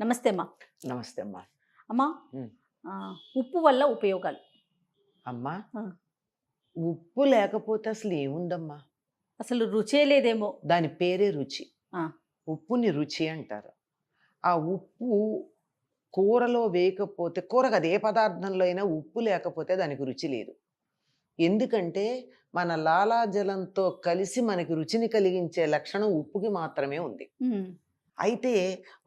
నమస్తే అమ్మా. నమస్తే అమ్మా. అమ్మా, ఉమ్. ఉప్పు వల్ల ఉపయోగాలు. అమ్మా, ఆ, ఉప్పు లేకపోతే అసలు ఏముందమ్మా? అసలు రుచే లేదేమో. దాని పేరే రుచి. ఆ, ఉప్పుని రుచి అంటారు. ఆ ఉప్పు కూరలో వేయకపోతే, కూర కదా ఏ పదార్థంలో అయినా ఉప్పు లేకపోతే దానికి రుచి లేదు. ఎందుకంటే మన లాలాజలంతో కలిసి మనకి రుచిని కలిగించే లక్షణం ఉప్పుకి మాత్రమే ఉంది. ఉమ్, అయితే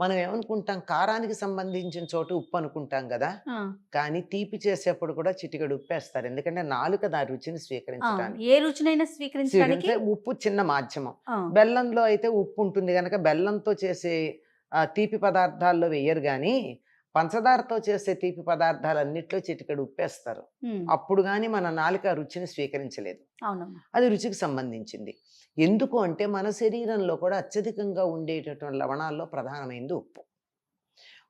మనం ఏమనుకుంటాం, కారానికి సంబంధించిన చోట ఉప్పు అనుకుంటాం కదా. ఆ, కానీ తీపి చేసేప్పుడు కూడా చిటికెడు ఉప్పేస్తారు, ఎందుకంటే నాలుక దాని రుచిని ఆ, స్వీకరించడానికి. ఏ రుచినైనా స్వీకరించడానికి. స్వీకరించే ఉప్పు చిన్న మాధ్యమం. ఆ, బెల్లంలో అయితే ఉప్పు ఉంటుంది కనుక బెల్లంతో చేసే తీపి పదార్థాల్లో వెయ్యరు, కానీ పంచదారతో చేసే తీపి పదార్థాలన్నిట్లో చిటికెడు ఉప్పేస్తారు. ఉమ్, అప్పుడు కానీ మన నాలుక రుచిని స్వీకరించలేదు. అవునమ్మా. అది రుచికి సంబంధించింది. ఎందుకు అంటే మన శరీరంలో కూడా అత్యధికంగా ఉండేటటువంటి లవణాల్లో ప్రధానమైనది ఉప్పు.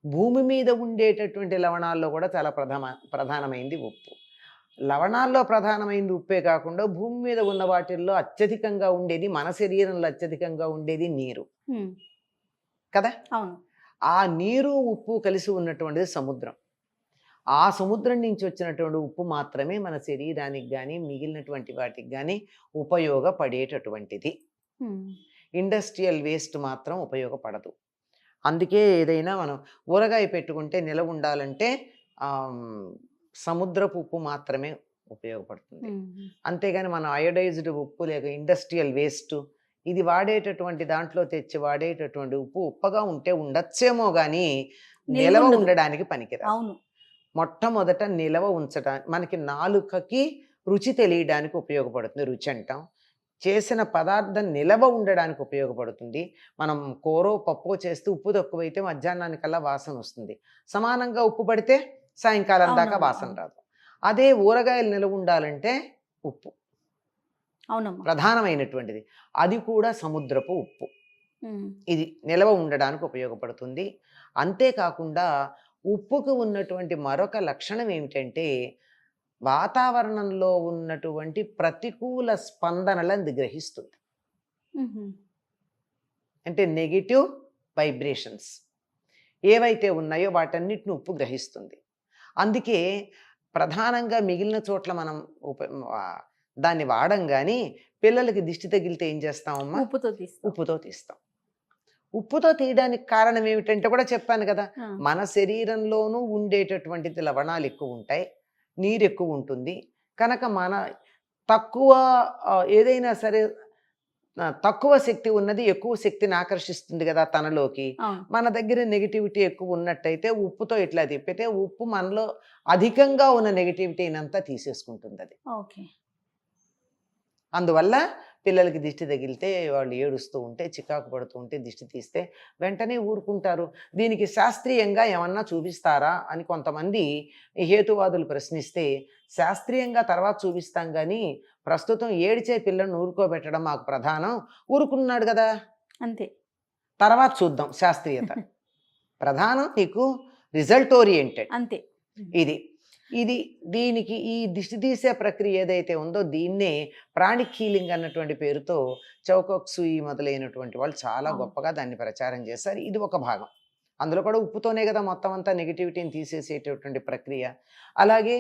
భూమి మీద ఉండేటటువంటి లవణాల్లో కూడా చాలా ప్రధానమైంది ఉప్పు. లవణాల్లో ప్రధానమైంది ఉప్పే కాకుండా భూమి మీద ఉన్న వాటిల్లో అత్యధికంగా ఉండేది, మన శరీరంలో అత్యధికంగా ఉండేది నీరు ఉమ్, కదా. అవును. ఆ నీరు ఉప్పు కలిసి ఉన్నటువంటిది సముద్రం. ఆ సముద్రం నుంచి వచ్చినటువంటి ఉప్పు మాత్రమే మన శరీరానికి కానీ మిగిలినటువంటి వాటికి కానీ ఉపయోగపడేటటువంటిది. ఉమ్, ఇండస్ట్రియల్ వేస్ట్ మాత్రం ఉపయోగపడదు. అందుకే ఏదైనా మనం ఊరగాయ పెట్టుకుంటే నిలవ ఉండాలంటే ఆమ్, సముద్రపు ఉప్పు మాత్రమే ఉపయోగపడుతుంది. ఉమ్, అంతేగాని మనం అయోడైజ్డ్ ఉప్పు లేక ఇండస్ట్రియల్ వేస్ట్ ఇది వాడేటటువంటి దాంట్లో తెచ్చి వాడేటటువంటి ఉప్పు ఉప్పగా ఉంటే ఉండొచ్చేమో కానీ నిలవ ఉండదు. ఉండడానికి పనికిరాదు. అవును. మొట్టమొదట నిలవ ఉంచడానికి, మనకి నాలుకకి రుచి తెలియడానికి ఉపయోగపడుతుంది. రుచి అంటాం. చేసిన పదార్థం నిలవ ఉండడానికి ఉపయోగపడుతుంది. మనం కూరో పప్పో చేస్తే ఉప్పు తక్కువైతే మధ్యాహ్నానికల్లా వాసన వస్తుంది. సమానంగా ఉప్పు పడితే సాయంకాలం దాకా అవునవును, వాసన అవును. రాదు. అదే ఊరగాయలు నిలవ ఉండాలంటే ఉప్పు అవునమ్మా. ప్రధానమైనటువంటిది. అది కూడా సముద్రపు ఉప్పు. ఉమ్, ఇది నిలవ ఉండడానికి ఉపయోగపడుతుంది. అంతేకాకుండా ఉప్పుకు ఉన్నటువంటి మరొక లక్షణం ఏమిటంటే వాతావరణంలో ఉన్నటువంటి ప్రతికూల స్పందనలను అది గ్రహిస్తుంది. ఉహుం, అంటే నెగిటివ్ వైబ్రేషన్స్ ఏవైతే ఉన్నాయో వాటన్నిటిని ఉప్పు గ్రహిస్తుంది. అందుకే ప్రధానంగా మిగిలిన చోట్ల మనం ఆ, దాన్ని వాడం, కానీ పిల్లలకి దిష్టి తగిలితే ఏం చేస్తామమ్మా? ఉప్పుతో తీస్తాం. ఉప్పుతో తీస్తాం. ఉప్పుతో తీయడానికి కారణం ఏమిటంటే కూడా చెప్పాను కదా, ఆ, మన శరీరంలోనూ ఉండేటటువంటిది లవణాలు ఎక్కువ ఉంటాయి, నీరు ఎక్కువ ఉంటుంది కనుక మన తక్కువ ఏదైనా సరే తక్కువ శక్తి ఉన్నది ఎక్కువ శక్తిని ఆకర్షిస్తుంది కదా తనలోకి. అవును. మన దగ్గర నెగిటివిటీ ఎక్కువ ఉన్నట్టయితే ఉప్పుతో ఇట్లా తిప్పితే ఉప్పు మనలో అధికంగా ఉన్న నెగిటివిటీని అంతా తీసేసుకుంటుంది అది. ఓకే. అందువల్ల పిల్లలకి దిష్టి తగిలితే వాళ్ళు ఏడుస్తూ ఉంటే, చికాకు పడుతూ ఉంటే దిష్టి తీస్తే వెంటనే ఊరుకుంటారు. దీనికి శాస్త్రీయంగా ఏమన్నా చూపిస్తారా అని కొంతమంది హేతువాదులు ప్రశ్నిస్తే, శాస్త్రీయంగా తర్వాత చూపిస్తాం కానీ ప్రస్తుతం ఏడిచే పిల్లను ఊరుకోబెట్టడం మాకు ప్రధానం. ఊరుకున్నాడు కదా, అంతే. తర్వాత చూద్దాం శాస్త్రీయత. ప్రధానం నీకు రిజల్ట్ ఓరియంటెడ్. అంతే. ఇది ఇది దీనికి ఈ దిష్టి తీసే ప్రక్రియ ఏదైతే ఉందో దీన్నే ప్రాణిక్ హీలింగ్ అన్నటువంటి పేరుతో చౌకోక్సుయి మొదలైనటువంటి వాళ్ళు చాలా అవును. గొప్పగా దాన్ని ప్రచారం చేశారు. ఇది ఒక భాగం. అందులో కూడా ఉప్పుతోనే కదా మొత్తం అంతా నెగిటివిటీని తీసేసేటటువంటి ప్రక్రియ. అలాగే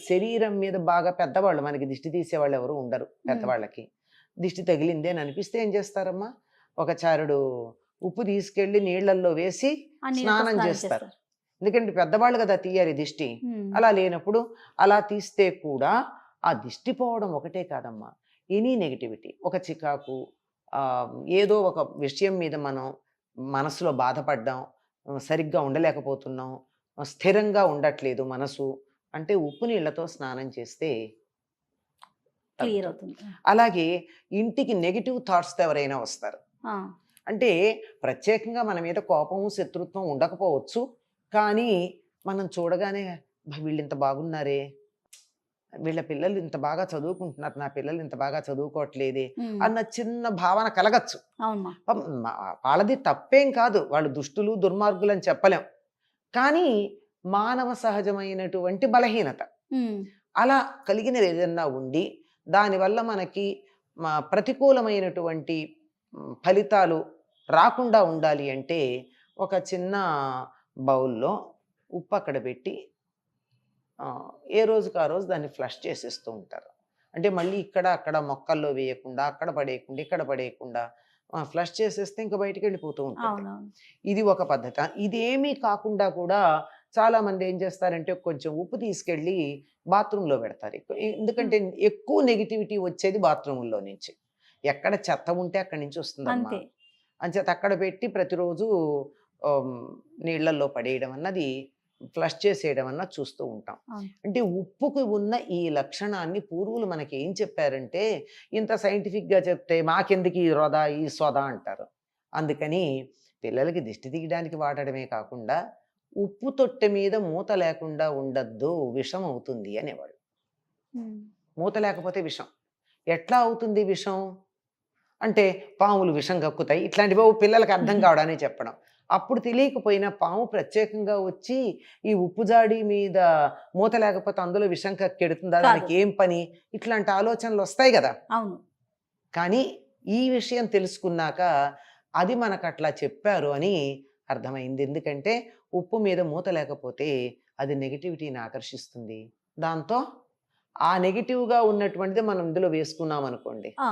శరీరం మీద బాగా పెద్దవాళ్ళు, మనకి దిష్టి తీసేవాళ్ళు ఎవరు ఉండరు, పెద్దవాళ్ళకి దిష్టి తగిలింది అని అనిపిస్తే ఏం చేస్తారమ్మా? ఒక చారుడు ఉప్పు తీసుకెళ్ళి నీళ్ళల్లో వేసి ఆ నీళ్ళతో స్నానం స్నానం చేస్తారు. చేస్తారు. ఎందుకంటే పెద్దవాళ్ళు కదా తీయాలి దిష్టి. ఉమ్, అలా లేనప్పుడు అలా తీస్తే కూడా ఆ దిష్టి పోవడం ఒకటే కాదమ్మా, ఎనీ నెగిటివిటీ, ఒక చికాకు, ఏదో ఒక విషయం మీద మనం మనసులో బాధపడ్డాం, సరిగ్గా ఉండలేకపోతున్నాం, స్థిరంగా ఉండట్లేదు మనసు అంటే ఉప్పు నీళ్ళతో స్నానం చేస్తే క్లియర్ తగ్గుతుంది. అవుతుంది. అలాగే ఇంటికి నెగిటివ్ థాట్స్తో ఎవరైనా వస్తారు ఆ, అంటే ప్రత్యేకంగా మన మీద కోపము శత్రుత్వం ఉండకపోవచ్చు, కానీ మనం చూడగానే వీళ్ళు ఇంత బాగున్నారే, వీళ్ళ పిల్లలు ఇంత బాగా చదువుకుంటున్నారు, నా పిల్లలు ఇంత బాగా చదువుకోవట్లేదే ఉమ్, అన్న చిన్న భావన కలగచ్చు. అవునమ్మా. వాళ్ళది తప్పేం కాదు, వాళ్ళు దుష్టులు దుర్మార్గులు అని చెప్పలేం, కానీ మానవ సహజమైనటువంటి బలహీనత. ఉమ్, అలా కలిగినది ఏదన్నా ఉండి దానివల్ల మనకి ప్రతికూలమైనటువంటి ఫలితాలు రాకుండా ఉండాలి అంటే ఒక చిన్న బౌల్‌లో ఉప్పు అక్కడ పెట్టి ఏ రోజుకి ఆ రోజు దాన్ని ఫ్లష్ చేసేస్తూ ఉంటారు. అంటే మళ్ళీ ఇక్కడ, అక్కడ మొక్కల్లో వేయకుండా, అక్కడ పడేయకుండా, ఇక్కడ పడేయకుండా ఫ్లష్ చేసేస్తే ఇంక బయటికెళ్ళిపోతూ ఉంటుంది. అవునవును. ఇది ఒక పద్ధత. ఇదేమీ కాకుండా కూడా చాలామంది ఏం చేస్తారంటే కొంచెం ఉప్పు తీసుకెళ్ళి బాత్రూమ్‌లో పెడతారు. ఎందుకంటే హ్మ్. ఎక్కువ నెగటివిటీ వచ్చేది బాత్రూముల్లో నుంచి. ఎక్కడ చెత్త ఉంటే అక్కడి నుంచి వస్తుందమ్మా. అంతే. అంచేత అక్కడ పెట్టి ప్రతిరోజు ఆహ్, నీళ్ళల్లో పడేయడం అన్నది ఫ్లష్ చేసేయడం అన్నది చూస్తూ ఉంటాం. అవును. అంటే ఉప్పుకి ఉన్న ఈ లక్షణాన్ని పూర్వులు మనకి ఏం చెప్పారంటే, ఇంత సైంటిఫిక్‌గా చెప్తే మాకెందుకు ఈ వృధా, ఈ సోద అంటారు. అందుకని పిల్లలకి దిష్టి తీయడానికి వాడడమే కాకుండా, ఉప్పు తొట్టె మీద మూత లేకుండా ఉండద్దు, విషం అవుతుంది అనేవాళ్ళు. హ్మ్. మూత లేకపోతే విషం. ఎట్లా అవుతుంది విషం? అంటే పాములు విషం కక్కుతాయి. ఇట్లాంటివేవో పిల్లలకి అర్థం కావడానికి చెప్పడం. అప్పుడు తెలియకపోయినా పాము ప్రత్యేకంగా వచ్చి ఈ ఉప్పు జాడి మీద మూత లేకపోతే అందులో విషం కక్కెడుతుందా? కాదు. దానికి ఏం పని? ఇట్లాంటి ఆలోచనలొస్తాయి గదా! అవును. కానీ ఈ విషయం తెలుసుకున్నాక అది మనకట్లా చెప్పారు అని అర్థమైంది. ఎందుకంటే ఉప్పు మీద మూత లేకపోతే అది నెగటివిటీని ఆకర్షిస్తుంది. దాంతో ఆ నెగెటివ్‌గా ఉన్నటువంటిది మనం ఇందులో వేసుకున్నామనుకోండి, ఆ!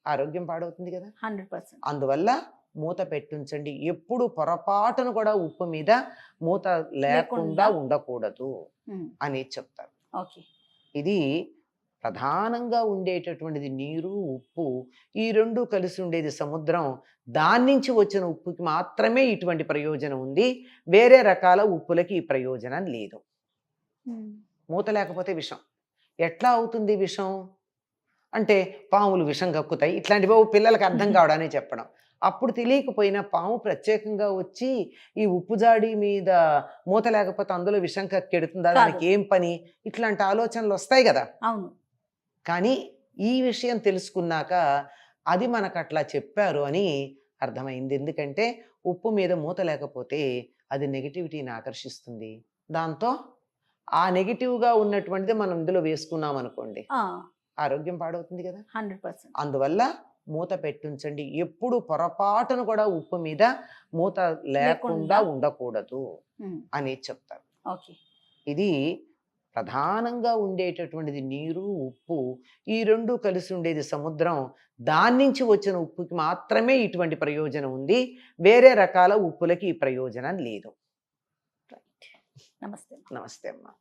ఆరోగ్యం పాడవుతుంది గదా! 100%. అందువల్ల మూత పెట్టుంచండి. ఎప్పుడు పొరపాటున కూడా ఉప్పు మీద మూత లేకుండా లేకుండా ఉండకూడదు హ్మ్. అనేది చెప్తారు. ఓకే. ఇది ప్రధానంగా ఉండేటటువంటిది నీరు, ఉప్పు. ఈ 2 కలిసి ఉండేది సముద్రం. దాని నుంచి వచ్చిన ఉప్పుకి మాత్రమే ఇటువంటి ప్రయోజనం ఉంది. వేరే రకాల ఉప్పులకి ఈ ప్రయోజనం లేదు. హ్మ్. మూత లేకపోతే విషం. ఎట్లా అవుతుంది విషం? అంటే పాములు విషం కక్కుతాయి. ఇట్లాంటివేవో పిల్లలకి అర్థం కావడానికి చెప్పడం. అప్పుడు తెలియకపోయినా పాము ప్రత్యేకంగా వచ్చి ఈ ఉప్పు జాడి మీద మూత లేకపోతే అందులో విషం కక్కెడుతుందా? కాదు. దానికి ఏం పని? ఇట్లాంటి ఆలోచనలొస్తాయి గదా! అవును. కానీ ఈ విషయం తెలుసుకున్నాక అది మనకట్లా చెప్పారు అని అర్థమైంది. ఎందుకంటే ఉప్పు మీద మూత లేకపోతే అది నెగటివిటీని ఆకర్షిస్తుంది. దాంతో ఆ నెగెటివ్‌గా ఉన్నటువంటిది మనం ఇందులో వేసుకున్నామనుకోండి, ఆ! ఆరోగ్యం పాడవుతుంది గదా! 100%. అందువల్ల మూత పెట్టుంచండి. ఎప్పుడు పొరపాటున కూడా ఉప్పు మీద మూత లేకుండా లేకుండా ఉండకూడదు హ్మ్. అనేది చెప్తారు. ఓకే. ఇది ప్రధానంగా ఉండేటటువంటిది నీరు, ఉప్పు. ఈ 2 కలిసి ఉండేది సముద్రం. దాని నుంచి వచ్చిన ఉప్పుకి మాత్రమే ఇటువంటి ప్రయోజనం ఉంది. వేరే రకాల ఉప్పులకి ఈ ప్రయోజనం లేదు. రైట్. నమస్తే. నమస్తే అమ్మా.